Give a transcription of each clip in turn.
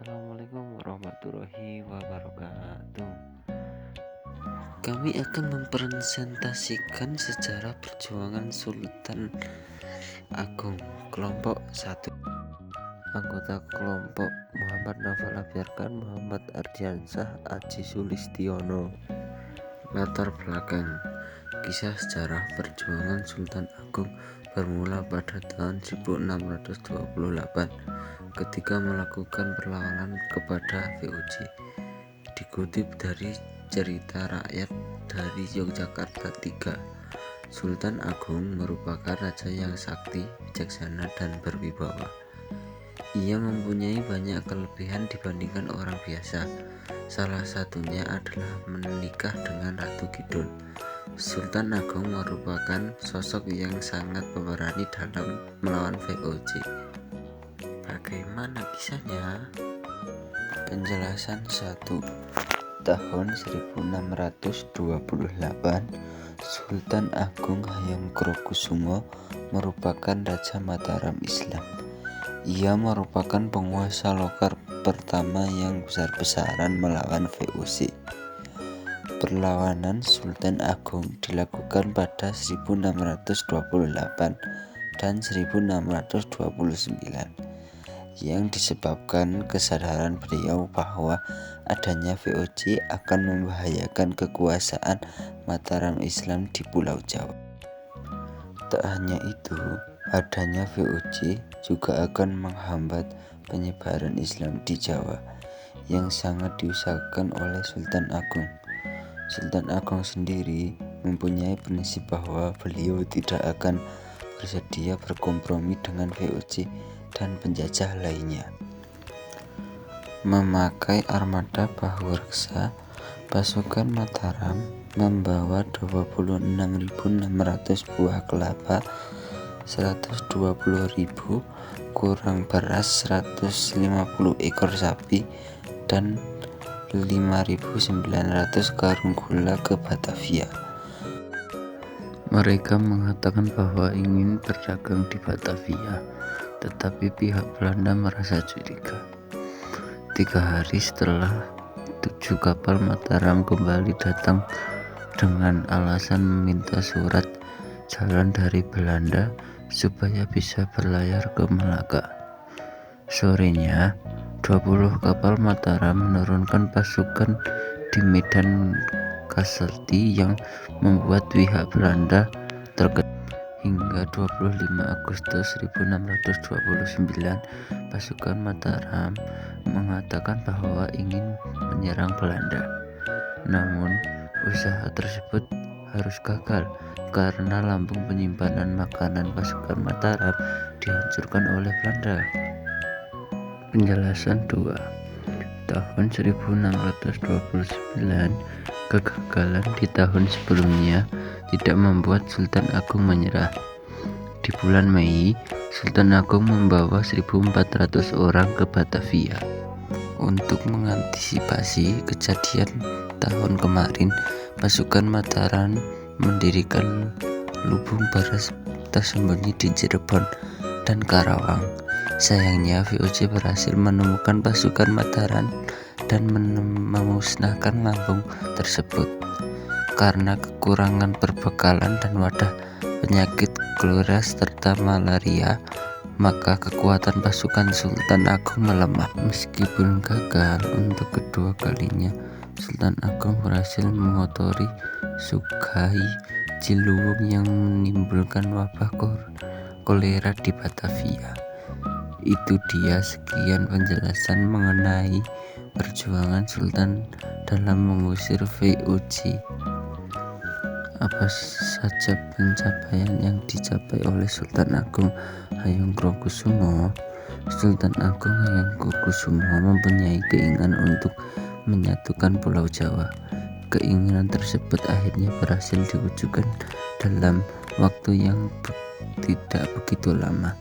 Assalamualaikum warahmatullahi wabarakatuh. Kami akan mempresentasikan sejarah perjuangan Sultan Agung. Kelompok 1. Anggota kelompok: Muhammad Naufal Abiarkan, Muhammad Ardiansyah, Aji Sulistiono. Latar belakang: kisah sejarah perjuangan Sultan Agung bermula pada tahun 1628 ketika melakukan perlawanan kepada VOC. Dikutip dari Cerita Rakyat dari Yogyakarta 3. Sultan Agung merupakan raja yang sakti, bijaksana, dan berwibawa. Ia mempunyai banyak kelebihan dibandingkan orang biasa. Salah satunya adalah menikah dengan Ratu Kidul. Sultan Agung merupakan sosok yang sangat pemberani dalam melawan VOC. Bagaimana kisahnya? Penjelasan 1. Tahun 1628, Sultan Agung Hayangkrokusumo merupakan Raja Mataram Islam. Ia merupakan penguasa lokal pertama yang besar-besaran melawan VOC. Perlawanan Sultan Agung dilakukan pada 1628 dan 1629 yang disebabkan kesadaran beliau bahwa adanya VOC akan membahayakan kekuasaan Mataram Islam di Pulau Jawa. Tak hanya itu, adanya VOC juga akan menghambat penyebaran Islam di Jawa yang sangat diusahakan oleh Sultan Agung. Sultan Agung sendiri mempunyai prinsip bahwa beliau tidak akan bersedia berkompromi dengan VOC dan penjajah lainnya. Memakai armada bahu reksa, pasukan Mataram membawa 26.600 buah kelapa, 120.000 kurang beras, 150 ekor sapi, dan 5.900 karung gula ke Batavia. Mereka mengatakan bahwa ingin berdagang di Batavia, tetapi pihak Belanda merasa curiga. 3 hari setelah 7 kapal Mataram kembali datang dengan alasan meminta surat jalan dari Belanda supaya bisa berlayar ke Melaka. Sorenya, 20 kapal Mataram menurunkan pasukan di Medan Kaselti yang membuat pihak Belanda terkejut. Hingga 25 Agustus 1629, pasukan Mataram mengatakan bahwa ingin menyerang Belanda. Namun, usaha tersebut harus gagal karena lambung penyimpanan makanan pasukan Mataram dihancurkan oleh Belanda. Penjelasan 2. Tahun 1629, kegagalan di tahun sebelumnya tidak membuat Sultan Agung menyerah. Di bulan Mei, Sultan Agung membawa 1.400 orang ke Batavia. Untuk mengantisipasi kejadian tahun kemarin, pasukan Mataram mendirikan lubung beras tersembunyi di Cirebon dan Karawang. Sayangnya, VOC berhasil menemukan pasukan Mataram dan memusnahkan lambung tersebut. Karena kekurangan perbekalan dan wadah penyakit kolera serta malaria, maka kekuatan pasukan Sultan Agung melemah. Meskipun gagal untuk kedua kalinya, Sultan Agung berhasil mengotori Sungai Ciliwung yang menimbulkan wabah kolera di Batavia. Itu dia sekian penjelasan mengenai perjuangan Sultan dalam mengusir VOC. Apa saja pencapaian yang dicapai oleh Sultan Agung Hayangkrokusumo? Sultan Agung Hayangkrokusumo mempunyai keinginan untuk menyatukan Pulau Jawa. Keinginan tersebut akhirnya berhasil diwujudkan dalam waktu yang tidak begitu lama.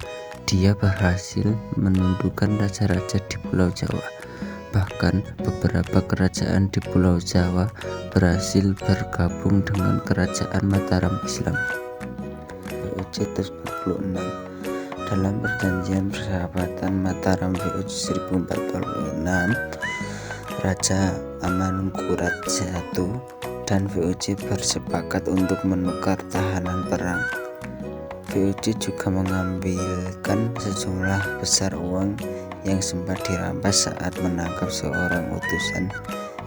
Dia berhasil menundukkan raja-raja di Pulau Jawa. Bahkan beberapa kerajaan di Pulau Jawa berhasil bergabung dengan kerajaan Mataram Islam. VOC 46 Dalam perjanjian persahabatan Mataram VOC 1046, Raja Amanungkurat I dan VOC bersepakat untuk menukar tahanan perang. VOC juga mengambilkan sejumlah besar uang yang sempat dirampas saat menangkap seorang utusan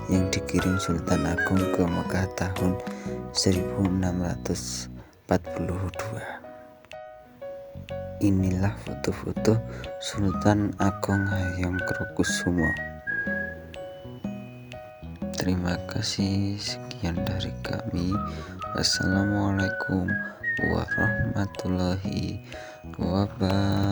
yang dikirim Sultan Agung ke Mekah tahun 1642. Inilah foto-foto Sultan Agung Hayangkusumo. Terima kasih, sekian dari kami. Wassalamualaikum warahmatullahi wabarakatuh.